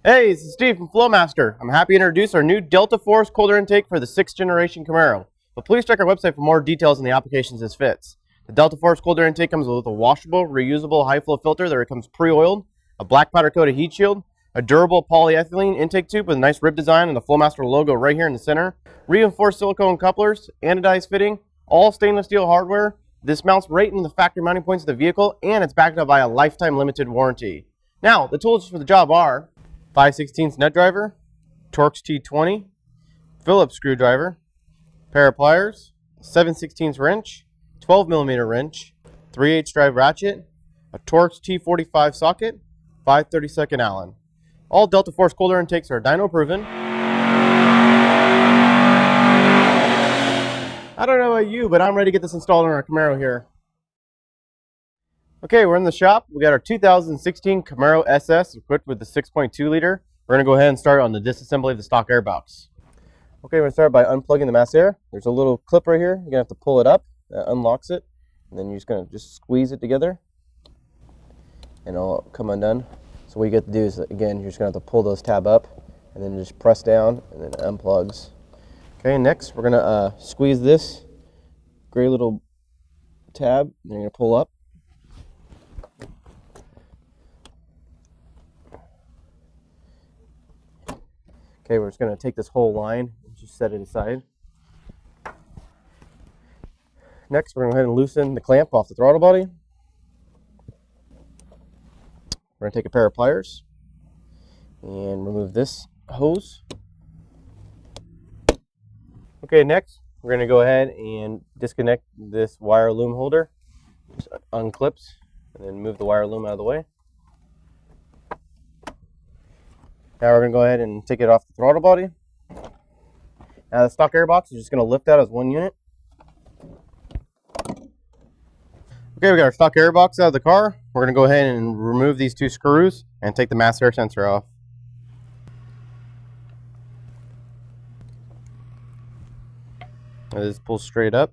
Hey, this is Steve from Flowmaster. I'm happy to introduce our new Delta Force cold air intake for the 6th generation Camaro. But please check our website for more details on the applications this fits. The Delta Force cold air intake comes with a washable, reusable high flow filter that comes pre-oiled, a black powder coated heat shield, a durable polyethylene intake tube with a nice rib design and the Flowmaster logo right here in the center, reinforced silicone couplers, anodized fitting, all stainless steel hardware. This mounts right in the factory mounting points of the vehicle, and it's backed up by a lifetime limited warranty. Now, the tools for the job are 5/16 nut driver, Torx T20, Phillips screwdriver, pair of pliers, 7/16 wrench, 12mm wrench, 3/8 drive ratchet, a Torx T45 socket, 5/32 Allen. All Delta Force cold air intakes are dyno proven. I don't know about you, but I'm ready to get this installed on our Camaro here. Okay, we're in the shop. We got our 2016 Camaro SS equipped with the 6.2 liter. We're going to go ahead and start on the disassembly of the stock air box. Okay, we're going to start by unplugging the mass air. There's a little clip right here. You're going to have to pull it up. That unlocks it. And then you're just going to squeeze it together. And it'll come undone. So what you get to do is, again, you're just going to have to pull those tab up. And then just press down and then it unplugs. Okay, next we're going to squeeze this gray little tab. And then you're going to pull up. Okay, we're just going to take this whole line and just set it aside. Next, we're going to go ahead and loosen the clamp off the throttle body. We're going to take a pair of pliers and remove this hose. Okay, next, we're going to go ahead and disconnect this wire loom holder. Just unclips and then move the wire loom out of the way. Now we're going to go ahead and take it off the throttle body. Now the stock air box is just going to lift out as one unit. Okay, we got our stock air box out of the car. We're going to go ahead and remove these two screws and take the mass air sensor off. Now this pulls straight up.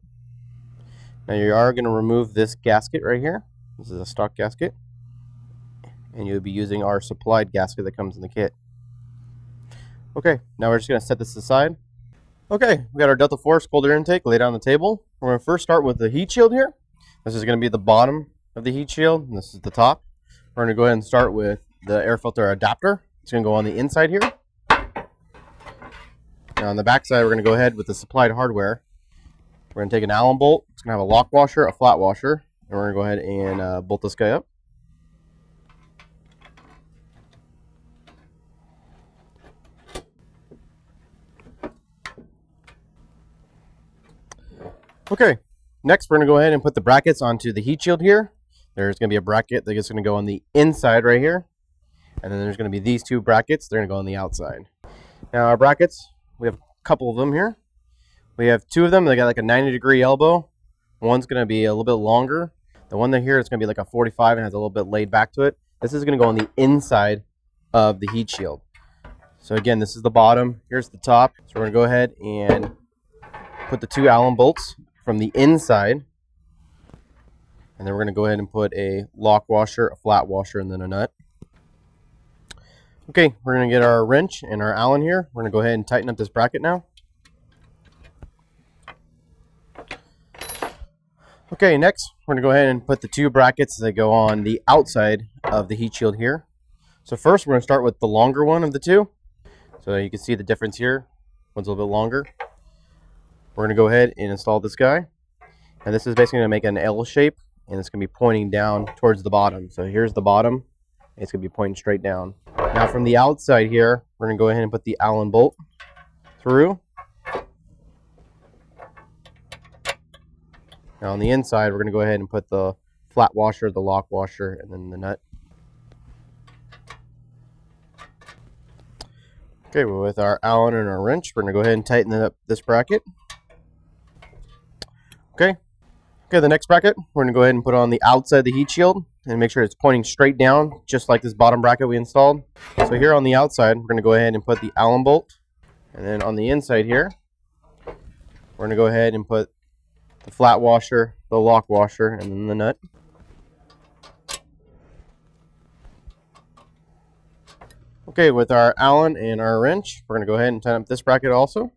Now you are going to remove this gasket right here. This is a stock gasket. And you'll be using our supplied gasket that comes in the kit. Okay, now we're just going to set this aside. Okay, we got our Delta Force cold air intake laid out on the table. We're going to first start with the heat shield here. This is going to be the bottom of the heat shield, and this is the top. We're going to go ahead and start with the air filter adapter. It's going to go on the inside here. Now on the back side, we're going to go ahead with the supplied hardware. We're going to take an Allen bolt. It's going to have a lock washer, a flat washer, and we're going to go ahead and bolt this guy up. Okay, next we're going to go ahead and put the brackets onto the heat shield here. There's going to be a bracket that's going to go on the inside right here. And then there's going to be these two brackets. They're going to go on the outside. Now our brackets, we have a couple of them here. We have two of them. They got like a 90-degree elbow. One's going to be a little bit longer. The one that here is going to be like a 45 and has a little bit laid back to it. This is going to go on the inside of the heat shield. So again, this is the bottom. Here's the top. So we're going to go ahead and put the two Allen bolts from the inside, and then we're going to go ahead and put a lock washer, a flat washer, and then a nut. Okay, we're going to get our wrench and our Allen here. We're going to go ahead and tighten up this bracket now. Okay, next we're going to go ahead and put the two brackets that go on the outside of the heat shield here. So first we're going to start with the longer one of the two. So you can see the difference here. One's a little bit longer. We're going to go ahead and install this guy. And this is basically going to make an L shape, and it's going to be pointing down towards the bottom. So here's the bottom. It's going to be pointing straight down. Now from the outside here, we're going to go ahead and put the Allen bolt through. Now on the inside, we're going to go ahead and put the flat washer, the lock washer, and then the nut. Okay, well, with our Allen and our wrench, we're going to go ahead and tighten up this bracket. Okay, the next bracket, we're going to go ahead and put on the outside of the heat shield and make sure it's pointing straight down, just like this bottom bracket we installed. So here on the outside, we're going to go ahead and put the Allen bolt. And then on the inside here, we're going to go ahead and put the flat washer, the lock washer, and then the nut. Okay, with our Allen and our wrench, we're going to go ahead and tighten up this bracket also.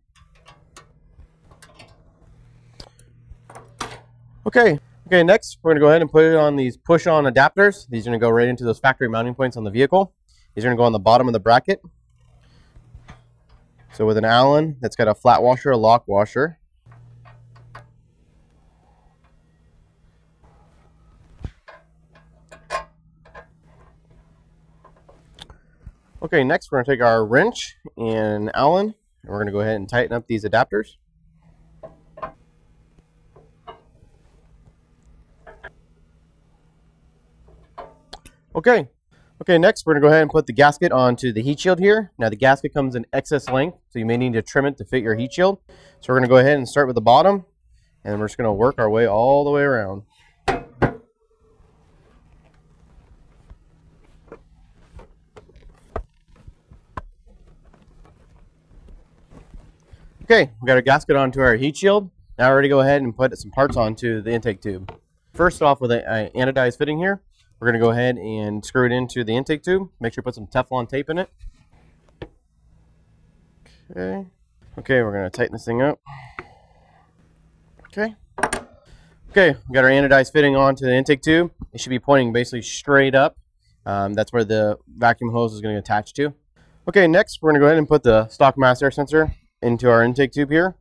Okay, next we're going to go ahead and put it on these push-on adapters. These are going to go right into those factory mounting points on the vehicle. These are going to go on the bottom of the bracket. So with an Allen that's got a flat washer, a lock washer. Okay, next we're going to take our wrench and Allen, and we're going to go ahead and tighten up these adapters. Okay, next we're going to go ahead and put the gasket onto the heat shield here. Now the gasket comes in excess length, so you may need to trim it to fit your heat shield. So we're going to go ahead and start with the bottom, and we're just going to work our way all the way around. Okay, we got our gasket onto our heat shield. Now we're ready to go ahead and put some parts onto the intake tube. First off, with an anodized fitting here, we're going to go ahead and screw it into the intake tube. Make sure you put some Teflon tape in it. Okay, we're going to tighten this thing up. Okay, we got our anodized fitting onto the intake tube. It should be pointing basically straight up. That's where the vacuum hose is going to attach to. Okay, next we're going to go ahead and put the stock mass air sensor into our intake tube here.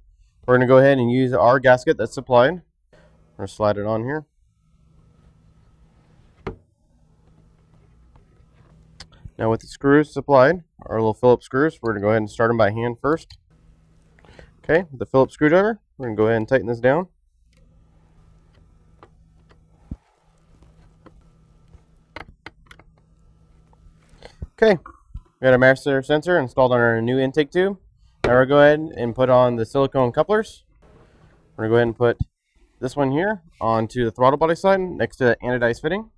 We're going to go ahead and use our gasket that's supplied. We're going to slide it on here. Now with the screws supplied, our little Phillips screws, we're going to go ahead and start them by hand first. Okay, with the Phillips screwdriver, we're going to go ahead and tighten this down. Okay, we got our mass air sensor installed on our new intake tube. Now we're going to go ahead and put on the silicone couplers. We're going to go ahead and put this one here onto the throttle body side next to the anodized fitting.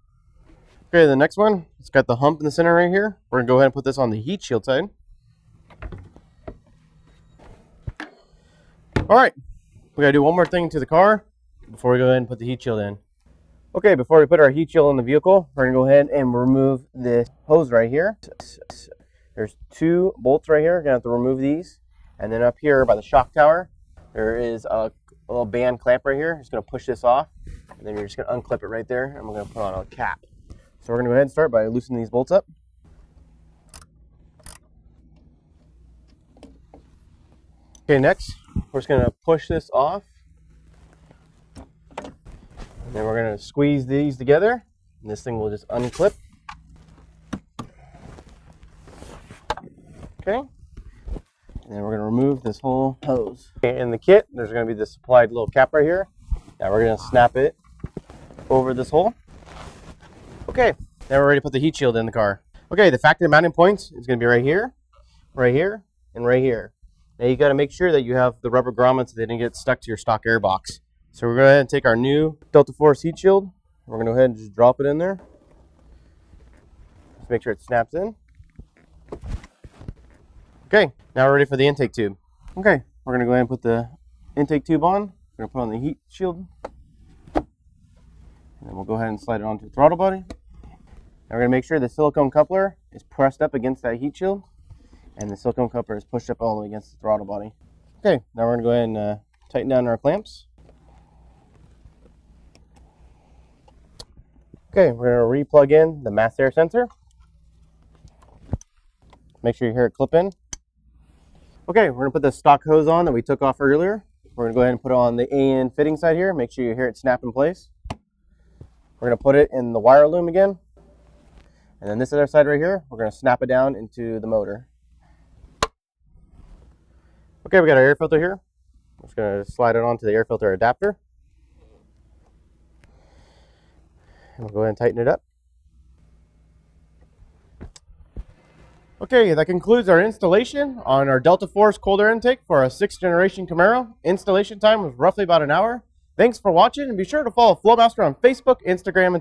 Okay, the next one, it's got the hump in the center right here. We're going to go ahead and put this on the heat shield side. All right, we got to do one more thing to the car before we go ahead and put the heat shield in. Okay, before we put our heat shield in the vehicle, we're going to go ahead and remove this hose right here. There's 2 bolts right here. We're going to have to remove these. And then up here by the shock tower, there is a little band clamp right here. Just going to push this off, and then you're just going to unclip it right there, and we're going to put on a cap. So we're going to go ahead and start by loosening these bolts up. Okay, next, we're just going to push this off. And then we're going to squeeze these together, and this thing will just unclip. Okay. And then we're going to remove this whole hose. Okay, in the kit, there's going to be this supplied little cap right here. Now we're going to snap it over this hole. Okay, now we're ready to put the heat shield in the car. Okay, the factory mounting points is going to be right here, and right here. Now you got to make sure that you have the rubber grommets so they didn't get stuck to your stock air box. So we're going to go ahead and take our new Delta Force heat shield. We're going to go ahead and just drop it in there. Just make sure it snaps in. Okay, now we're ready for the intake tube. Okay, we're going to go ahead and put the intake tube on. We're going to put on the heat shield. And then we'll go ahead and slide it onto the throttle body. Now we're going to make sure the silicone coupler is pressed up against that heat shield, and the silicone coupler is pushed up all the way against the throttle body. Okay, now we're going to go ahead and tighten down our clamps. Okay, we're going to re-plug in the mass air sensor. Make sure you hear it clip in. Okay, we're going to put the stock hose on that we took off earlier. We're going to go ahead and put it on the AN fitting side here. Make sure you hear it snap in place. We're going to put it in the wire loom again. And then this other side right here, we're going to snap it down into the motor. Okay, we got our air filter here. I'm just going to slide it onto the air filter adapter. And we'll go ahead and tighten it up. Okay, that concludes our installation on our Delta Force cold air intake for a 6th generation Camaro. Installation time was roughly about an hour. Thanks for watching, and be sure to follow Flowmaster on Facebook, Instagram, and